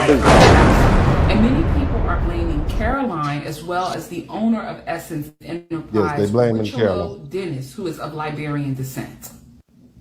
And many people are blaming Caroline as well as the owner of Essence Enterprise, yes, they blaming Caroline Dennis, who is of Liberian descent.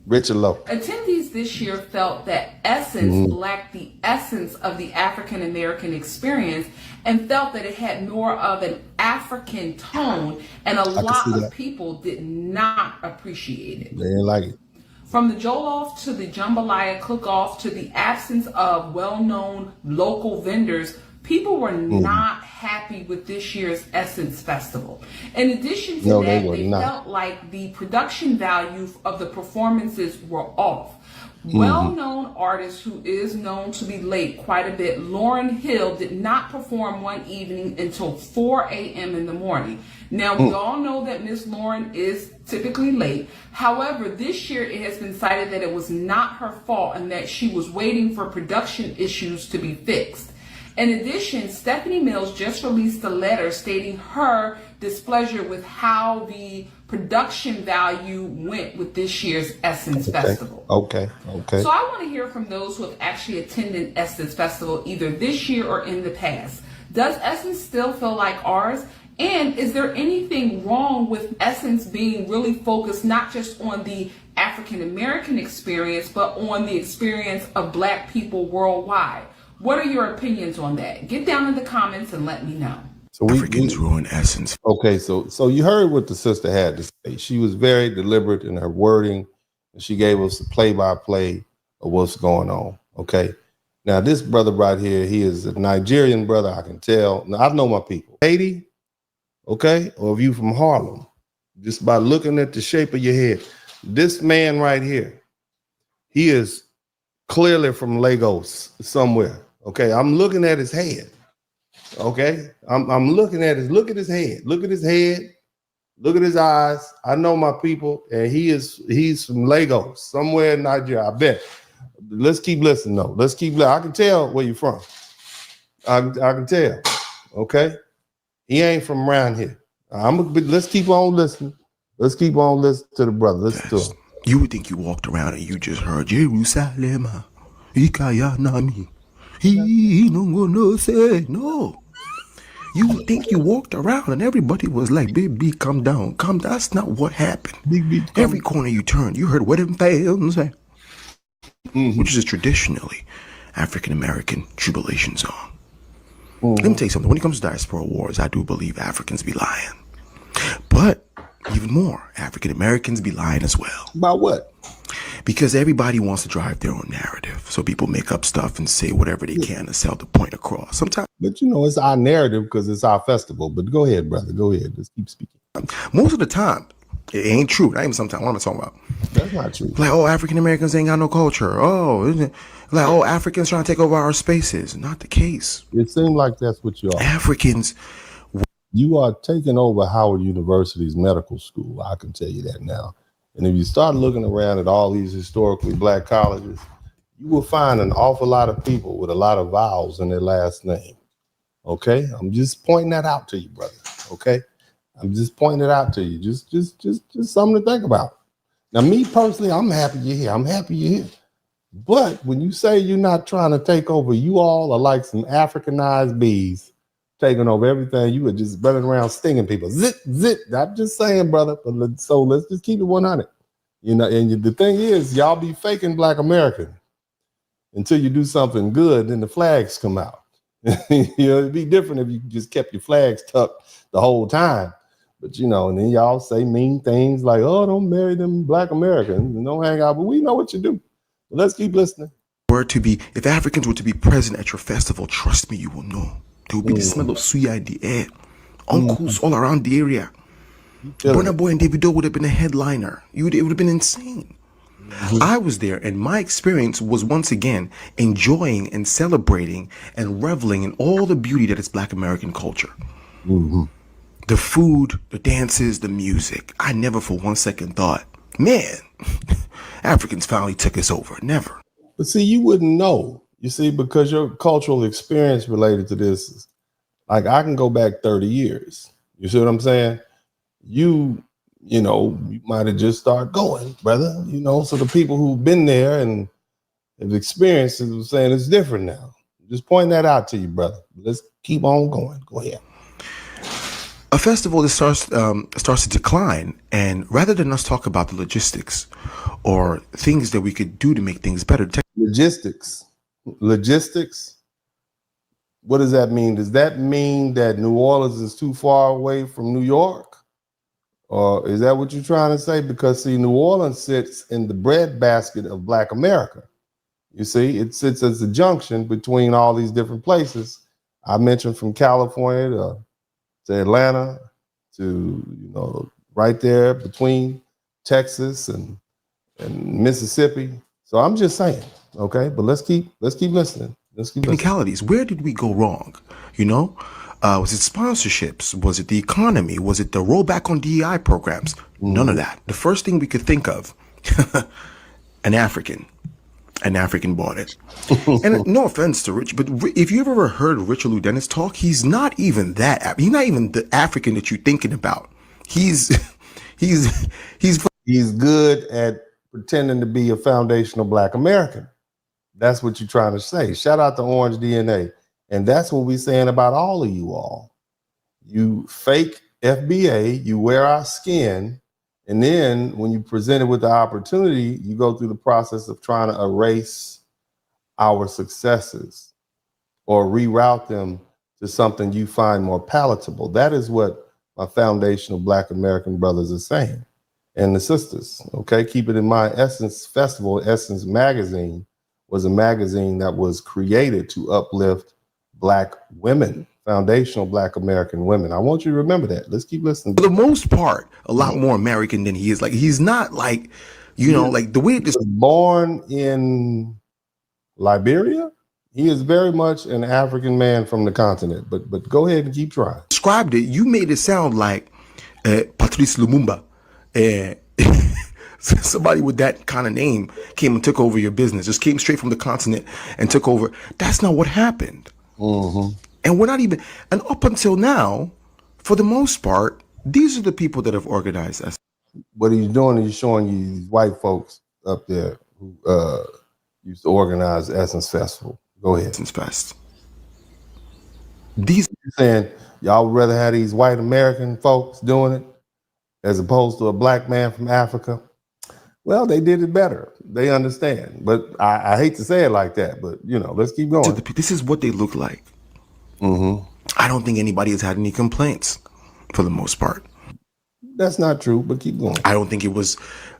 Richard Lowe. Attendees this year felt that Essence lacked the essence of the African American experience and felt that it had more of an African tone, and a lot of people did not appreciate it. They didn't like it. From the Jollof to the Jambalaya cook-off to the absence of well-known local vendors, people were not happy with this year's Essence Festival. In addition to that, they felt like the production value of the performances were off. Well-known artist who is known to be late quite a bit, Lauryn Hill, did not perform one evening until 4 a.m. in the morning. Now, we all know that Miss Lauryn is typically late. However, this year it has been cited that it was not her fault and that she was waiting for production issues to be fixed. In addition, Stephanie Mills just released a letter stating her displeasure with how the production value went with this year's Essence Festival. Okay. So I want to hear from those who have actually attended Essence Festival either this year or in the past. Does Essence still feel like ours? And is there anything wrong with Essence being really focused not just on the African American experience, but on the experience of Black people worldwide? What are your opinions on that? Get down in the comments and let me know. So Africans ruin Essence. Okay, so you heard what the sister had to say. She was very deliberate in her wording, and she gave us a play-by-play of what's going on. Okay, now this brother right here, he is a Nigerian brother. I can tell. Now I know my people. Haiti, okay, or if you from Harlem, just by looking at the shape of your head, this man right here, he is clearly from Lagos somewhere. Okay, I'm looking at his head. Okay, I'm looking at look at his head, look at his head, look at his eyes. I know my people, and he's from Lagos, somewhere in Nigeria, I bet. Let's keep listening though. Let's keep listening. I can tell where you're from. I can tell. Okay, he ain't from around here. Let's keep on listening. Let's keep on listening to the brother. Listen to him. You would think you walked around and you just heard Jerusalem, Ikayanami. He no gonna say no. You would think you walked around and everybody was like, "Baby, calm down, calm down." That's not what happened. Every corner you turned, you heard what them fans say, which is traditionally African American jubilation song. Let me tell you something. When it comes to diaspora wars, I do believe Africans be lying, but even more, African Americans be lying as well. About what? Because everybody wants to drive their own narrative. So people make up stuff and say whatever they can to sell the point across. Sometimes. But you know, it's our narrative because it's our festival. But go ahead, brother. Go ahead. Just keep speaking. Most of the time, it ain't true. Not even sometimes. What am I talking about? That's not true. Like, oh, African Americans ain't got no culture. Oh, like, oh, Africans trying to take over our spaces. Not the case. It seems like that's what you are. Africans. You are taking over Howard University's medical school. I can tell you that now. And if you start looking around at all these historically Black colleges, you will find an awful lot of people with a lot of vowels in their last name. Okay? I'm just pointing that out to you, brother. Okay? I'm just pointing it out to you. Just something to think about. Now, me personally, I'm happy you're here. I'm happy you're here. But when you say you're not trying to take over, you all are like some Africanized bees taking over everything. You were just running around stinging people. Zit, zit. I'm just saying, brother. So let's just keep it 100. You know, and the thing is, y'all be faking Black American until you do something good, then the flags come out. You know, it'd be different if you just kept your flags tucked the whole time. But, you know, and then y'all say mean things like, oh, don't marry them Black Americans and don't hang out. But we know what you do. But let's keep listening. If Africans were to be present at your festival, trust me, you will know. There will be the smell of suya in the air. Uncles all around the area. Burna Boy and Davido would have been a headliner. It would have been insane. I was there, and my experience was once again enjoying and celebrating and reveling in all the beauty that is Black American culture. The food, the dances, the music. I never for 1 second thought, man, Africans finally took us over. Never. But see, you wouldn't know. You see, because your cultural experience related to this, like I can go back 30 years. You see what I'm saying? You might have just started going, brother. You know, so the people who've been there and have experienced it were saying it's different now. Just point that out to you, brother. Let's keep on going. Go ahead. A festival that starts to decline, and rather than us talk about the logistics or things that we could do to make things better, Logistics. What does that mean? Does that mean that New Orleans is too far away from New York? Or is that what you're trying to say? Because see, New Orleans sits in the breadbasket of Black America. You see, it sits as a junction between all these different places. I mentioned from California to Atlanta to, right there between Texas and Mississippi. So I'm just saying, okay, but let's keep listening. technicalities. Where did we go wrong? Was it sponsorships? Was it the economy? Was it the rollback on DEI programs? None of that. The first thing we could think of, an African bought it. And no offense to Rich, but if you ever heard Richard Lou Dennis talk, he's not even he's not even the African that you're thinking about. He's good at pretending to be a foundational Black American. That's what you're trying to say. Shout out to Orange DNA. And that's what we're saying about all of you all. You fake FBA, you wear our skin, and then when you presented with the opportunity, you go through the process of trying to erase our successes or reroute them to something you find more palatable. That is what my foundational Black American brothers are saying. And the sisters, okay? Keep it in mind, Essence Festival, Essence Magazine was a magazine that was created to uplift Black women, foundational Black American women. I want you to remember that. Let's keep listening. For the most part, a lot more American than he is. Like, he's not like, like the way this was born in Liberia. He is very much an African man from the continent, but go ahead and keep trying. Described it. You made it sound like Patrice Lumumba. Somebody with that kind of name came and took over your business, just came straight from the continent and took over. That's not what happened. Mm-hmm. And we're not even, and up until now, for the most part, these are the people that have organized us. What he's doing is he's showing you these white folks up there who used to organize Essence Festival. Go ahead. Essence Fest. You're saying y'all would rather have these white American folks doing it as opposed to a Black man from Africa? Well, they did it better. They understand. But I hate to say it like that, but let's keep going. This is what they look like. Mm-hmm. I don't think anybody has had any complaints for the most part. That's not true, but keep going. I don't think it was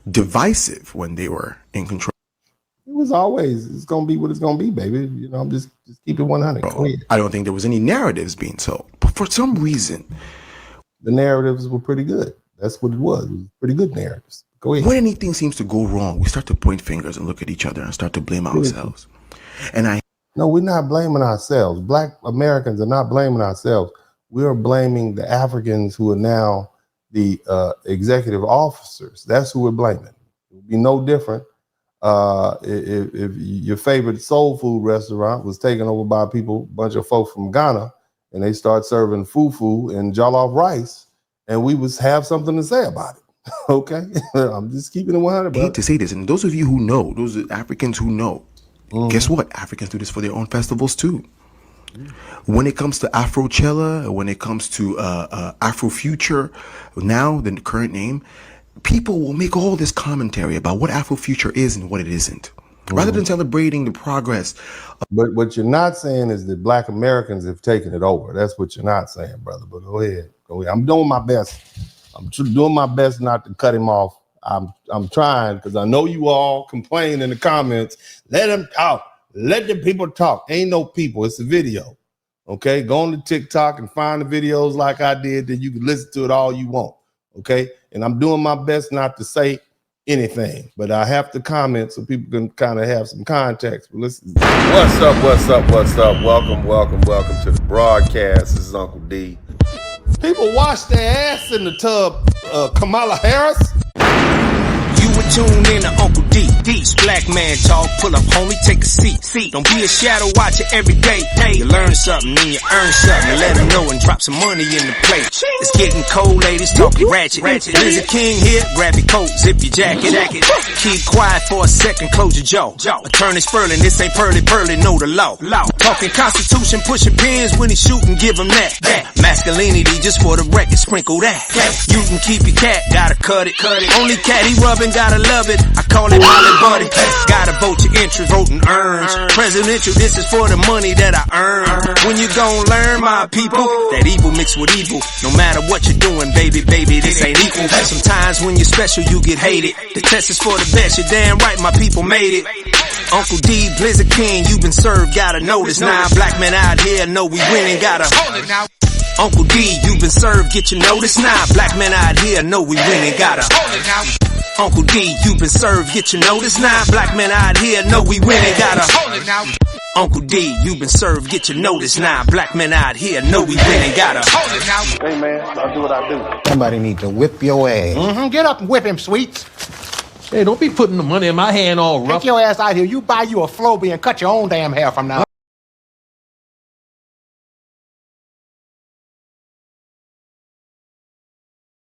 divisive when they were in control. It was always, it's going to be what it's going to be, baby. I'm just keep it 100. I don't think there was any narratives being told. But for some reason, the narratives were pretty good. That's what it was. It was pretty good narratives. Go ahead. When anything seems to go wrong, we start to point fingers and look at each other and start to blame ourselves. No, we're not blaming ourselves. Black Americans are not blaming ourselves. We are blaming the Africans who are now the executive officers. That's who we're blaming. It would be no different if your favorite soul food restaurant was taken over by a bunch of folks from Ghana, and they start serving fufu and jollof rice, and we would have something to say about it. Okay, I'm just keeping it 100. I hate to say this, and those of you who know, those Africans who know, guess what? Africans do this for their own festivals too. When it comes to Afrochella, when it comes to Afrofuture, now the current name, people will make all this commentary about what Afrofuture is and what it isn't, rather than celebrating the progress. But what you're not saying is that Black Americans have taken it over. That's what you're not saying, brother. But go ahead. I'm doing my best. I'm doing my best not to cut him off. I'm trying, because I know you all complain in the comments. Let them talk. Let the people talk. Ain't no people. It's a video. Okay? Go on to TikTok and find the videos like I did, then you can listen to it all you want. Okay? And I'm doing my best not to say anything, but I have to comment so people can kind of have some context. But listen. What's up? Welcome to the broadcast. This is Uncle D. People wash their ass in the tub, Kamala Harris. You were tuned in to Uncle D. attendees. Black man talk, pull up, homie, take a seat. Don't be a shadow watcher every day. You learn something, then you earn something. Let them know and drop some money in the plate. It's getting cold, ladies, talking ratchet. There's a king here, grab your coat, zip your jacket. Keep quiet for a second, close your jaw. Attorney Spurling, this ain't pearly, know the law. Talking Constitution, pushing pins when he shootin', give him that. Masculinity, just for the record, sprinkle that. You can keep your cat, gotta cut it. Only cat he rubbing, gotta love it. I call it Molly Buddy. Gotta vote your interest, voting earns. Presidential, this is for the money that I earn. When you gon' learn, my people, that evil mixed with evil. No matter what you're doing, baby, this ain't equal. Sometimes when you're special, you get hated. The test is for the best, you're damn right, my people made it. Uncle D, Blizzard King, you been served, gotta notice. Now black men out here know we winning, gotta hold it now. Uncle D, you been served, get your notice. Now black men out here know we winning, gotta hold it now. Uncle D, you been served, get your notice. Now black men out here know we winning, gotta hold it now. Uncle D, you been served, get your notice. Now black men out here know we winning, gotta hold it now. Hey man, I'll do what I do. Somebody need to whip your ass. Get up and whip him, Sweets. Hey, don't be putting the money in my hand all rough. Take your ass out here. You buy you a Floby and cut your own damn hair from now.